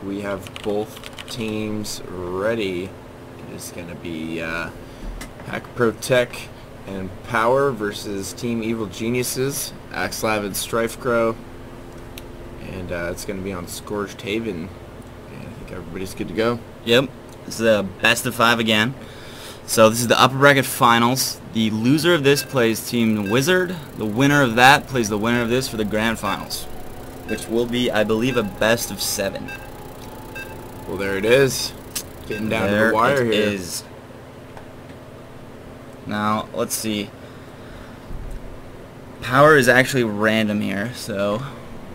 We have both teams ready. It is going to be PowerTech and Power versus Team Evil Geniuses, Axelav and Strifecrow. And it's going to be on Scorched Haven. And I think everybody's good to go. Yep. This is a best of 5 again. So this is the upper bracket finals. The loser of this plays Team Wizard. The winner of that plays the winner of this for the grand finals, which will be, I believe, a best of 7. Well, there it is. Getting down to the wire here. It is. Now, let's see. Power is actually random here, so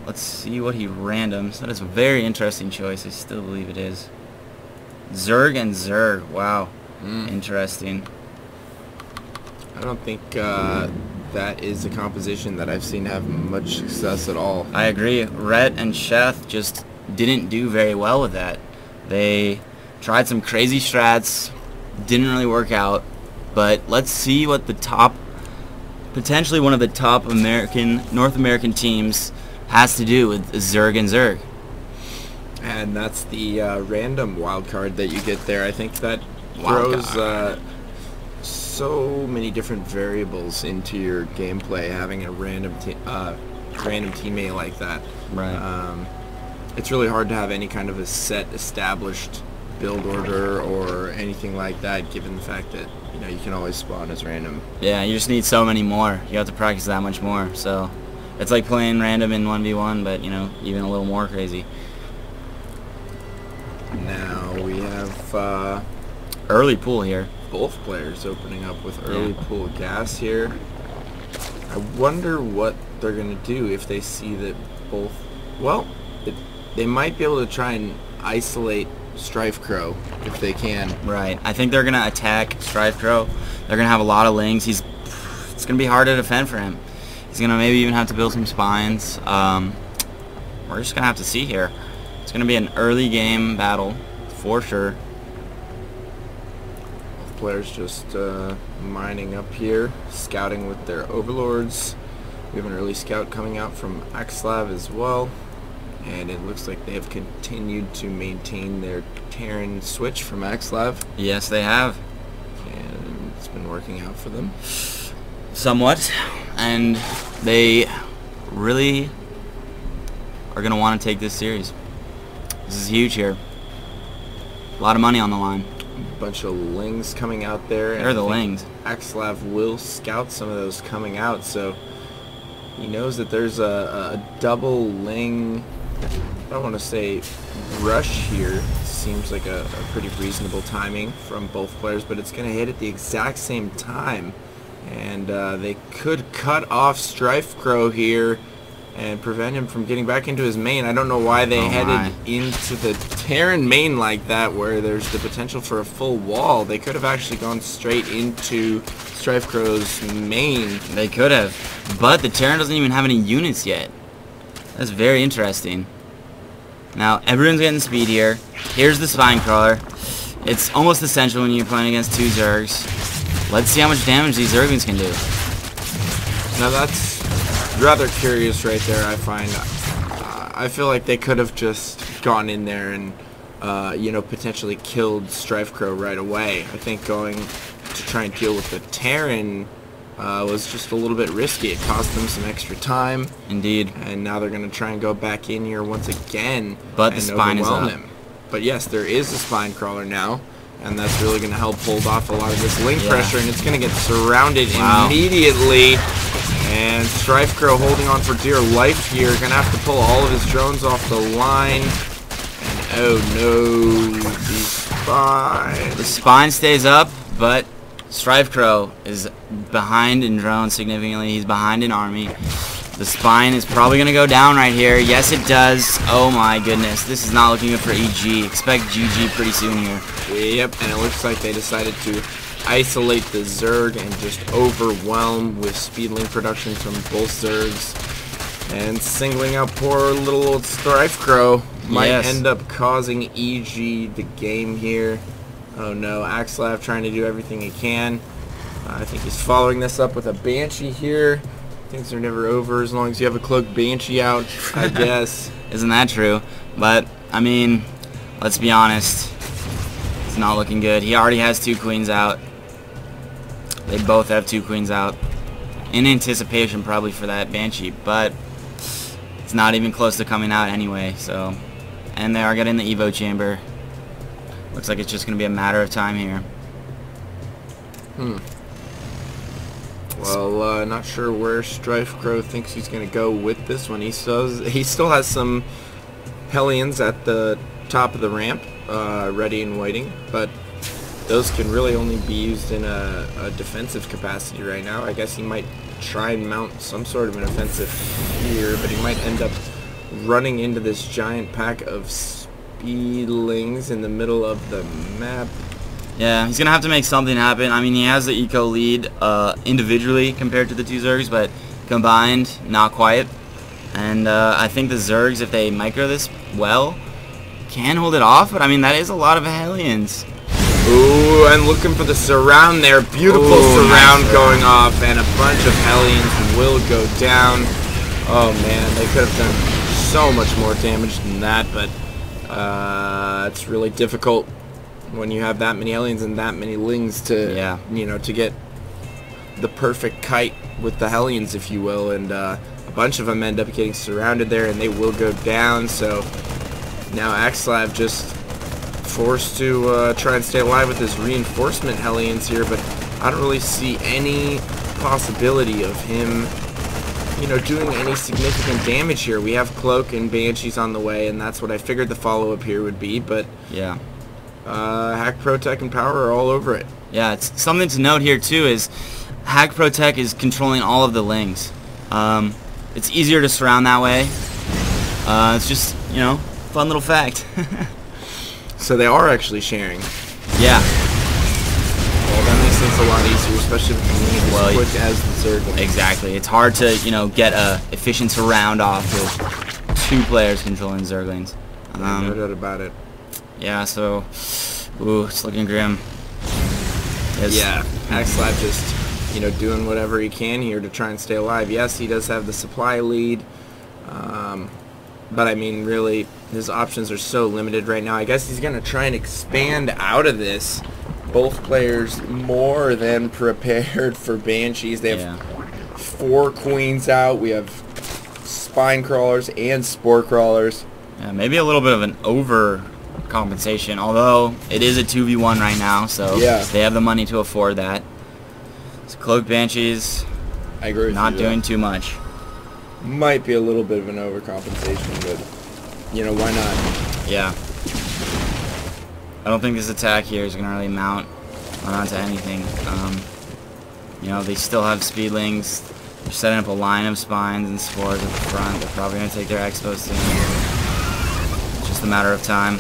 let's see what he randoms. That is a very interesting choice. I still believe it is. Zerg and Zerg. Wow. Interesting. I don't think that is a composition that I've seen have much success at all. I agree. Rhett and Sheth just didn't do very well with that. They tried some crazy strats, didn't really work out, but let's see what the top, potentially one of the top North American teams has to do with Zerg and Zerg. And that's the random wild card that you get there. I think that throws so many different variables into your gameplay, having a random teammate like that. Right. It's really hard to have any kind of a set established build order or anything like that, given the fact that you can always spawn as random. Yeah, you just need so many more. You have to practice that much more. So it's like playing random in 1v1, but even a little more crazy. Now we have early pool here. Both players opening up with early pool gas here. I wonder what they're going to do if they see that both... Well, they might be able to try and isolate Strifecrow if they can. Right. I think they're going to attack Strifecrow. They're going to have a lot of lings. It's going to be hard to defend for him. He's going to maybe even have to build some spines. We're just going to have to see here. It's going to be an early game battle for sure. Both players just mining up here, scouting with their overlords. We have an early scout coming out from Axelav as well. And it looks like they have continued to maintain their Terran switch from Axelav. Yes, they have. And it's been working out for them. Somewhat. And they really are going to want to take this series. This is huge here. A lot of money on the line. A bunch of lings coming out there. They're the lings. Axelav will scout some of those coming out, so he knows that there's a double ling... I don't want to say rush here. Seems like a pretty reasonable timing from both players, but it's going to hit at the exact same time. And they could cut off Strifecrow here and prevent him from getting back into his main. I don't know why they headed into the Terran main like that, where there's the potential for a full wall. They could have actually gone straight into Strifecrow's main. They could have, but the Terran doesn't even have any units yet. That's very interesting. Now, everyone's getting speed here. Here's the Spine Crawler. It's almost essential when you're playing against 2 Zergs. Let's see how much damage these Zerglings can do. Now, that's rather curious right there, I find. I feel like they could have just gone in there and, potentially killed Strifecrow right away. I think going to try and deal with the Terran was just a little bit risky. It cost them some extra time. Indeed. And now they're going to try and go back in here once again but the spine is up. Him. But yes, there is a Spine Crawler now, and that's really going to help hold off a lot of this link pressure, and it's going to get surrounded immediately. And Strifecrow holding on for dear life here. Going to have to pull all of his drones off the line. And oh no, the spine stays up, but Strifecrow is behind in drones significantly. He's behind in army. The spine is probably going to go down right here. Yes, it does. Oh my goodness. This is not looking good for EG. Expect GG pretty soon here. Yep, and it looks like they decided to isolate the Zerg and just overwhelm with speedling production from both Zergs. And singling out poor little old Strifecrow might end up causing EG the game here. Oh no, Axelav trying to do everything he can. I think he's following this up with a Banshee here. Things are never over as long as you have a cloaked Banshee out, I guess. Isn't that true? But, I mean, let's be honest, it's not looking good. He already has 2 queens out. They both have 2 queens out. In anticipation probably for that Banshee, but it's not even close to coming out anyway, so. And they are getting the Evo chamber. Looks like it's just going to be a matter of time here. Well, not sure where Strife Crow thinks he's going to go with this one. He still has some Hellions at the top of the ramp, ready and waiting, but those can really only be used in a defensive capacity right now. I guess he might try and mount some sort of an offensive here, but he might end up running into this giant pack of speedlings in the middle of the map. Yeah, he's going to have to make something happen. I mean, he has the eco lead individually compared to the 2 Zergs, but combined, not quite. And I think the Zergs, if they micro this well, can hold it off, but I mean, that is a lot of Hellions. Ooh, and looking for the surround there. Beautiful surround going off, and a bunch of Hellions will go down. Oh man, they could have done so much more damage than that, but it's really difficult when you have that many Hellions and that many Lings to, you know, to get the perfect kite with the Hellions, if you will, and a bunch of them end up getting surrounded there, and they will go down. So now Axlav just forced to try and stay alive with his reinforcement Hellions here, but I don't really see any possibility of him, you know, doing any significant damage here. We have Cloak and Banshees on the way, and that's what I figured the follow-up here would be, but yeah, Hack ProTech and Power are all over it. Yeah, it's something to note here too is Hack ProTech is controlling all of the Lings. It's easier to surround that way. It's just, you know, fun little fact. So they are actually sharing. Yeah. Well, that makes things a lot easier, especially with as quick as the Zerg. Exactly. It's hard to, you know, get a efficient surround off with 2 players controlling Zerglings. No doubt about it. Yeah, so, ooh, it's looking grim. Yeah, Axlav just, you know, doing whatever he can here to try and stay alive. Yes, he does have the supply lead, but I mean, really, his options are so limited right now. I guess he's going to try and expand out of this. Both players more than prepared for Banshees. They have 4 queens out. We have spine crawlers and spore crawlers. Yeah, maybe a little bit of an overcompensation, although it is a 2v1 right now, so they have the money to afford that. So Cloak Banshees, I agree with not you, doing too much. Might be a little bit of an overcompensation, but, you know, why not? Yeah. I don't think this attack here is going to really mount onto anything. You know, they still have speedlings. They're setting up a line of spines and spores at the front. They're probably going to take their expos soon. It's just a matter of time.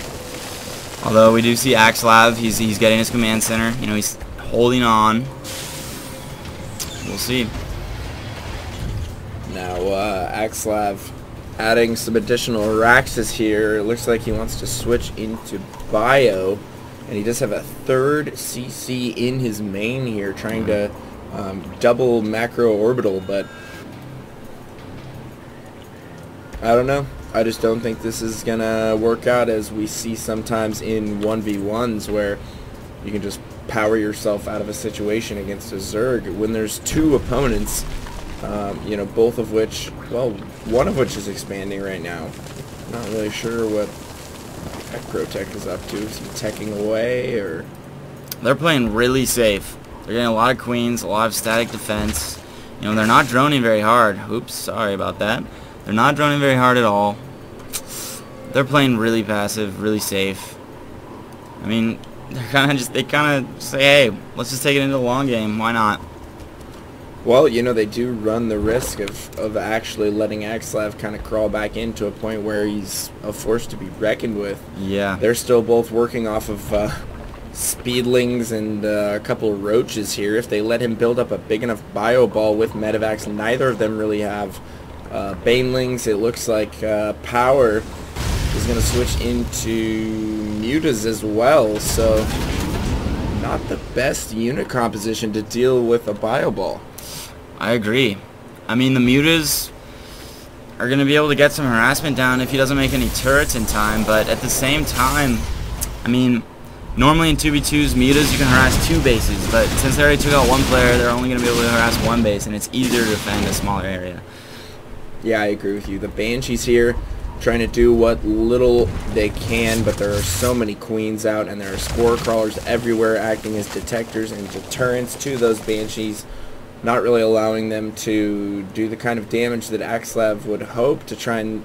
Although we do see Axlav, he's getting his command center. You know, he's holding on. We'll see. Now, Axlav adding some additional Raxes here. It looks like he wants to switch into Bio, and he does have a 3rd CC in his main here, trying to double macro orbital, but I don't know. I just don't think this is gonna work out, as we see sometimes in 1v1s where you can just power yourself out of a situation against a Zerg when there's 2 opponents. You know, both of which, well, one of which is expanding right now. Not really sure what Hack ProTech is up to. Is he teching away, or? They're playing really safe. They're getting a lot of queens, a lot of static defense. You know, they're not droning very hard. Oops, sorry about that. They're not droning very hard at all. They're playing really passive, really safe. I mean, they kind of say, hey, let's just take it into the long game. Why not? Well, you know, they do run the risk of actually letting Axlav kind of crawl back into a point where he's a force to be reckoned with. Yeah. They're still both working off of speedlings and a couple of roaches here. If they let him build up a big enough bio ball with medevacs, neither of them really have banelings. It looks like Power is going to switch into mutas as well, so not the best unit composition to deal with a bio ball. I agree. I mean, the mutas, are going to be able to get some harassment down if he doesn't make any turrets in time, but at the same time, I mean, normally in 2v2s, mutas, you can harass 2 bases, but since they already took out 1 player, they're only going to be able to harass 1 base, and it's easier to defend a smaller area. Yeah, I agree with you. The Banshees here trying to do what little they can, but there are so many queens out, and there are spore crawlers everywhere acting as detectors and deterrents to those Banshees, not really allowing them to do the kind of damage that Axlav would hope to try and,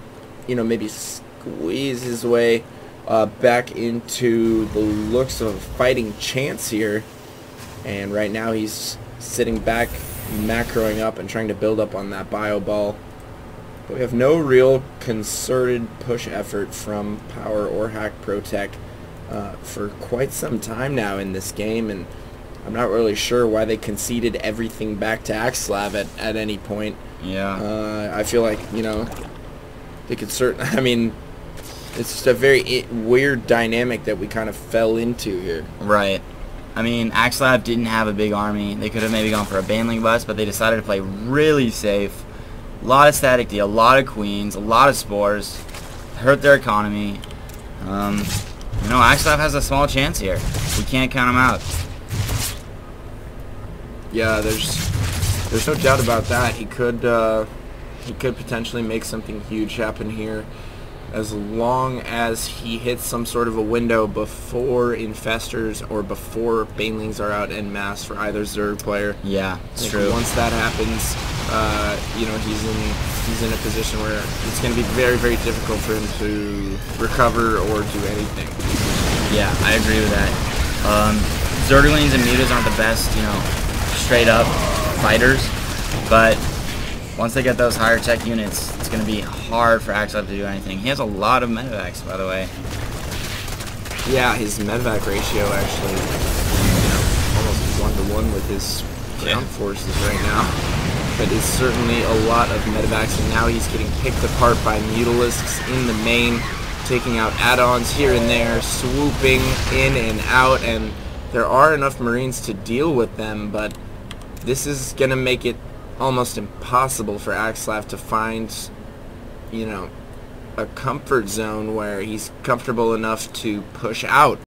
you know, maybe squeeze his way back into the looks of a fighting chance here. And right now he's sitting back, macroing up and trying to build up on that bio ball. But we have no real concerted push effort from Power or Hack ProTech for quite some time now in this game, and I'm not really sure why they conceded everything back to Axlav at any point. Yeah. I feel like, you know, they could I mean, it's just a very weird dynamic that we kind of fell into here. Right. I mean, Axlav didn't have a big army. They could have maybe gone for a Baneling bust, but they decided to play really safe. A lot of static D, a lot of queens, a lot of spores. Hurt their economy. You know, Axlav has a small chance here. We can't count him out. Yeah, there's no doubt about that. He could potentially make something huge happen here, as long as he hits some sort of a window before Infestors or before Banelings are out en masse for either Zerg player. Yeah, it's true. Once that happens, you know, he's in a position where it's going to be very, very difficult for him to recover or do anything. Yeah, I agree with that. Zerglings and mutas aren't the best, you know, straight up fighters, but once they get those higher tech units, it's going to be hard for Axlav to do anything. He has a lot of medevacs, by the way. Yeah, his medevac ratio actually, you know, almost 1-to-1 with his ground forces right now. But it's certainly a lot of medevacs, and now he's getting picked apart by Mutalisks in the main, taking out add-ons here and there, swooping in and out, and there are enough Marines to deal with them, but this is going to make it almost impossible for Axlav to find, you know, a comfort zone where he's comfortable enough to push out.